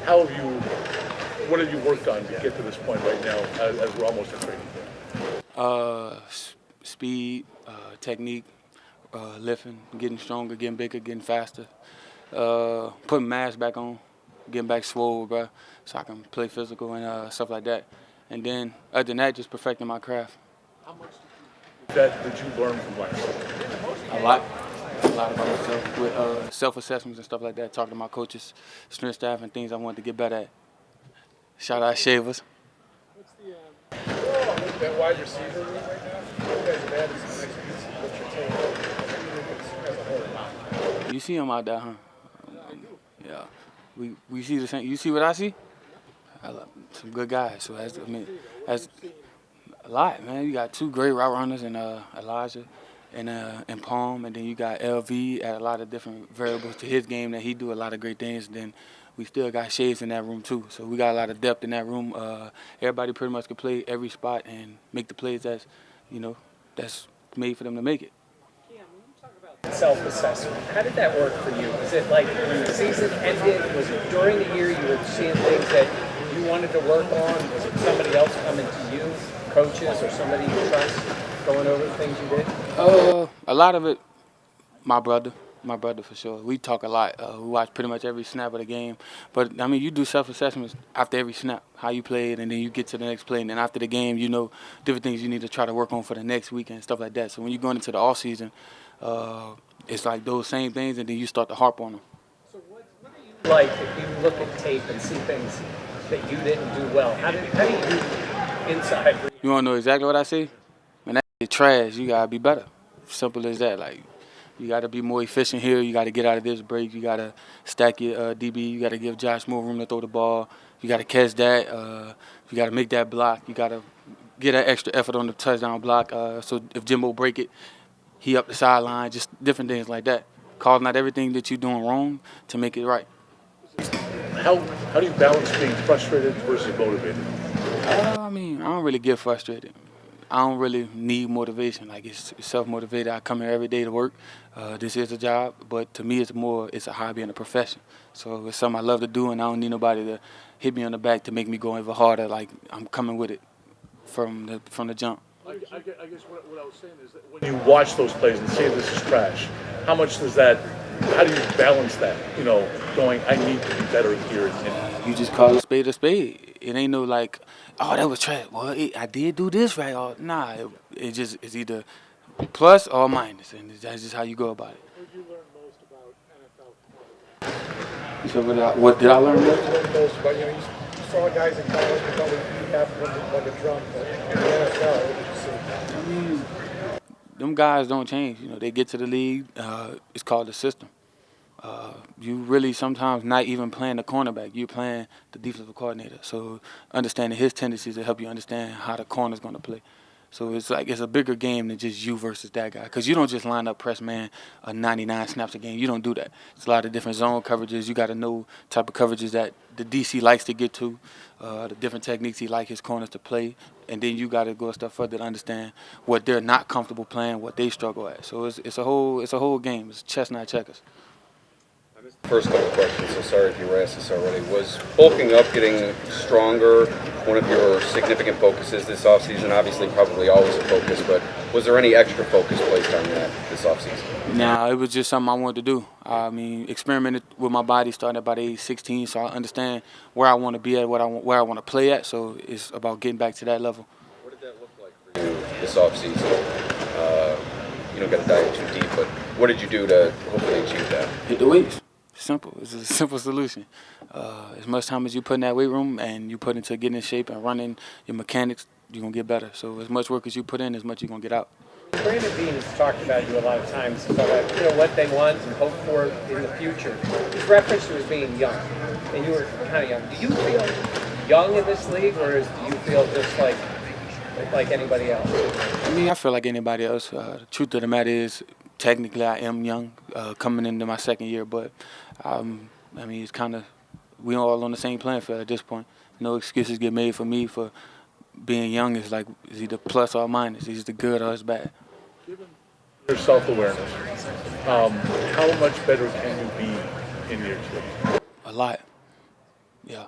What have you worked on to get to this point right now as we're almost at training camp? Speed, technique, lifting, getting stronger, getting bigger, getting faster, putting mass back on, getting back swole, bro, so I can play physical and stuff like that. And then other than that, just perfecting my craft. How much did you learn from last year? A lot. A lot about myself with self-assessments and stuff like that, talking to my coaches, strength staff, and things I wanted to get better at. Shout out Shavers. That wide receiver room right now, you guys have added some nice pieces. What's your take as a whole? You see him out there, huh? Yeah. We see the same. You see what I see? Some good guys. So that's a lot, man. You got two great route runners in Elijah and Palm, and then you got LV at a lot of different variables to his game that he do a lot of great things. And then we still got Shades in that room too. So we got a lot of depth in that room. Everybody pretty much can play every spot and make the plays that's made for them to make it. Self-assessment. How did that work for you? Was it like when the season ended? Was it during the year you were seeing things that you wanted to work on? Was it somebody else coming to you, coaches or somebody you trust, going over the things you did? A lot of it, my brother for sure. We talk a lot. We watch pretty much every snap of the game. But I mean, you do self-assessments after every snap, how you played, and then you get to the next play, and then after the game, you know different things you need to try to work on for the next week and stuff like that. So when you're going into the off season, it's like those same things, and then you start to harp on them. So what do you like if you look at tape and see things that you didn't do well? How do you do inside? You want to know exactly what I see? Man, that's trash. You gotta be better. Simple as that. Like, you got to be more efficient here. You got to get out of this break. You got to stack your DB. You got to give Josh more room to throw the ball. You got to catch that. You got to make that block. You got to get that extra effort on the touchdown block. So if Jimbo break it, he up the sideline. Just different things like that. Calling out everything that you're doing wrong to make it right. How do you balance being frustrated versus motivated? I mean, I don't really get frustrated. I don't really need motivation. Like, it's self-motivated. I come here every day to work. This is a job, but to me, it's a hobby and a profession. So it's something I love to do, and I don't need nobody to hit me on the back to make me go even harder. Like, I'm coming with it from the jump. I guess what I was saying is that when you watch those plays and say this is trash, how do you balance that? You know, going, I need to be better here. You just call a spade a spade. It ain't no like, oh, that was trash. Well, I did do this right. Or, nah, it's either plus or minus, and that's just how you go about it. What did you learn most about NFL? So what did I learn? What did you learn most about, you saw guys in college that probably have like a drum, but in the NFL, what did you see? I mean, them guys don't change. You know, they get to the league. It's called the system. You really sometimes not even playing the cornerback. You're playing the defensive coordinator. So understanding his tendencies will help you understand how the corner's going to play. So it's like it's a bigger game than just you versus that guy. Because you don't just line up press man 99 snaps a game. You don't do that. It's a lot of different zone coverages. You got to know type of coverages that the DC likes to get to, the different techniques he like his corners to play. And then you got to go a step further to understand what they're not comfortable playing, what they struggle at. So it's a whole game. It's chess, not checkers. First couple of questions, so sorry if you were asked this already. Was bulking up, getting stronger, one of your significant focuses this offseason? Obviously, probably always a focus, but was there any extra focus placed on that this offseason? Nah, it was just something I wanted to do. I mean, experimented with my body starting at about age 16, so I understand where I want to be at, where I want to play at. So it's about getting back to that level. What did that look like for you this offseason? You don't got to dive too deep, but what did you do to hopefully achieve that? Hit the weights. Simple. It's a simple solution. As much time as you put in that weight room and you put into getting in shape and running your mechanics, you're going to get better. So as much work as you put in, as much you're going to get out. Brandon Beane has talked about you a lot of times about what they want and hope for in the future. He's referenced you as being young, and you were kind of young. Do you feel young in this league, or do you feel just like anybody else? I mean, I feel like anybody else. The truth of the matter is, technically, I am young, coming into my second year, but I mean, it's kind of we all on the same playing field at this point. No excuses get made for me for being young. It's either plus or minus. It's either good or it's bad. Given your self-awareness, how much better can you be in year two? A lot. Yeah.